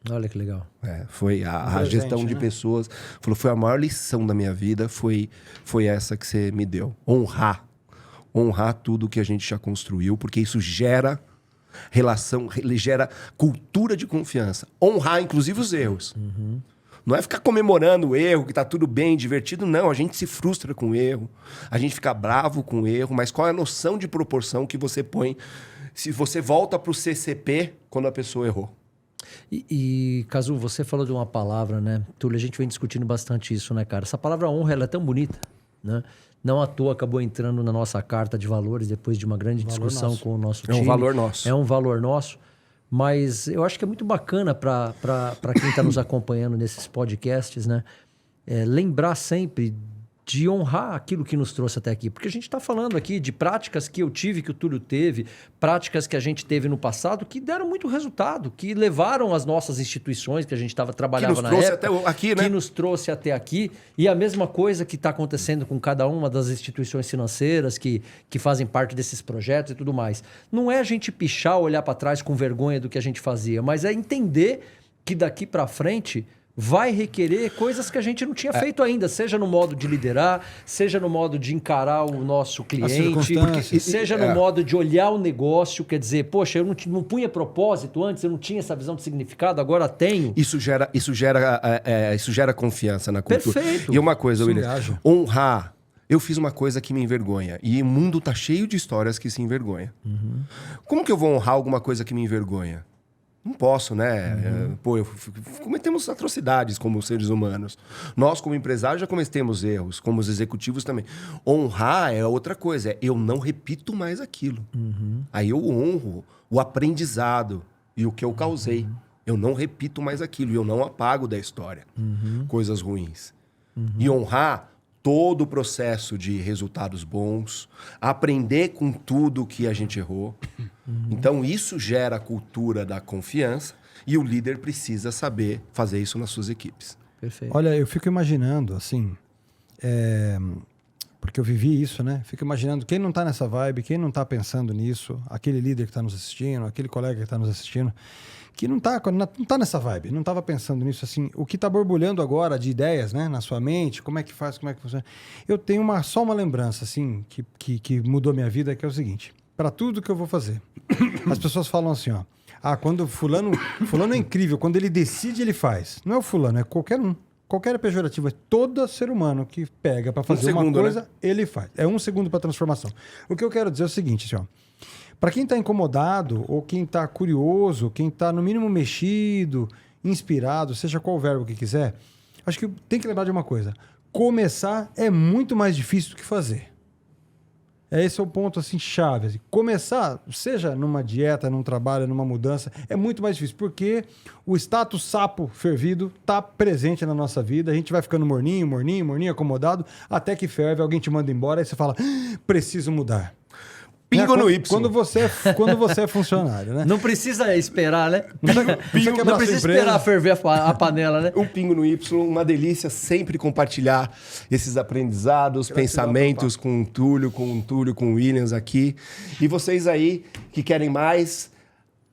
Speaker 2: Olha que legal.
Speaker 1: Foi a gestão de pessoas. Falou, foi a maior lição da minha vida, foi essa que você me deu. Honrar tudo que a gente já construiu, porque isso gera relação, gera cultura de confiança. Honrar, inclusive, os erros. Uhum. Não é ficar comemorando o erro, que tá tudo bem, divertido. Não, a gente se frustra com o erro. A gente fica bravo com o erro. Mas qual é a noção de proporção que você põe se você volta pro CCP quando a pessoa errou?
Speaker 2: E Cazu, você falou de uma palavra, né? Túlio, a gente vem discutindo bastante isso, né, cara? Essa palavra honra, ela é tão bonita, né? Não à toa acabou entrando na nossa carta de valores depois de uma grande discussão com o nosso time.
Speaker 1: É um valor nosso.
Speaker 2: É um valor nosso. Mas eu acho que é muito bacana para quem está nos acompanhando nesses podcasts, né? Lembrar sempre de honrar aquilo que nos trouxe até aqui. Porque a gente está falando aqui de práticas que eu tive, que o Túlio teve, práticas que a gente teve no passado, que deram muito resultado, que levaram as nossas instituições que a gente trabalhava na época,
Speaker 1: até aqui, né?
Speaker 2: Que nos trouxe até aqui. E a mesma coisa que está acontecendo com cada uma das instituições financeiras que fazem parte desses projetos e tudo mais. Não é a gente pichar, olhar para trás com vergonha do que a gente fazia, mas é entender que daqui para frente vai requerer coisas que a gente não tinha feito ainda, seja no modo de liderar, seja no modo de encarar o nosso cliente, seja no modo de olhar o negócio, quer dizer, poxa, eu não punha propósito antes, eu não tinha essa visão de significado, agora tenho.
Speaker 1: Isso gera confiança na cultura.
Speaker 2: Perfeito.
Speaker 1: E uma coisa, William, honrar. Eu fiz uma coisa que me envergonha. E o mundo tá cheio de histórias que se envergonha. Como que eu vou honrar alguma coisa que me envergonha? Não posso, né? Cometemos atrocidades como seres humanos. Nós, como empresários, já cometemos erros, como os executivos também. Honrar é outra coisa, eu não repito mais aquilo. Aí eu honro o aprendizado e o que eu causei. Eu não repito mais aquilo, eu não apago da história coisas ruins. E honrar todo o processo de resultados bons, aprender com tudo que a gente errou. Então, isso gera a cultura da confiança e o líder precisa saber fazer isso nas suas equipes.
Speaker 2: Perfeito.
Speaker 3: Olha, eu fico imaginando, assim, porque eu vivi isso, né? Fico imaginando quem não está nessa vibe, quem não está pensando nisso, aquele líder que está nos assistindo, aquele colega que está nos assistindo, que não tá nessa vibe, não estava pensando nisso, assim, o que está borbulhando agora de ideias, né, na sua mente, como é que faz, como é que funciona. Eu tenho só uma lembrança, assim, que mudou minha vida, que é o seguinte, para tudo que eu vou fazer, as pessoas falam assim, ó, quando fulano é incrível, quando ele decide, ele faz. Não é o fulano, é qualquer um. Qualquer pejorativo, é todo ser humano que pega para fazer uma coisa, né? Ele faz. É 1 segundo para transformação. O que eu quero dizer é o seguinte, assim, ó, para quem está incomodado, ou quem está curioso, quem está no mínimo mexido, inspirado, seja qual verbo que quiser, acho que tem que lembrar de uma coisa. Começar é muito mais difícil do que fazer. Esse é o ponto assim, chave. Assim. Começar, seja numa dieta, num trabalho, numa mudança, é muito mais difícil, porque o status sapo fervido está presente na nossa vida. A gente vai ficando morninho, acomodado, até que ferve, alguém te manda embora, aí você fala, preciso mudar.
Speaker 1: Pingo no Y.
Speaker 3: Quando você é funcionário, né?
Speaker 2: Não precisa esperar, né?
Speaker 3: Não
Speaker 2: precisa esperar ferver a panela, né?
Speaker 1: Um pingo no Y, uma delícia sempre compartilhar esses aprendizados, pensamentos com o Túlio, com o Williams aqui. E vocês aí que querem mais,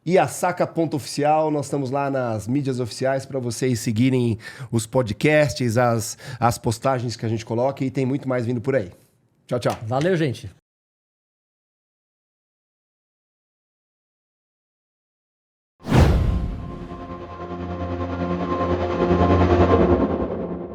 Speaker 1: Iasaca.oficial, nós estamos lá nas mídias oficiais para vocês seguirem os podcasts, as postagens que a gente coloca e tem muito mais vindo por aí. Tchau, tchau.
Speaker 2: Valeu, gente.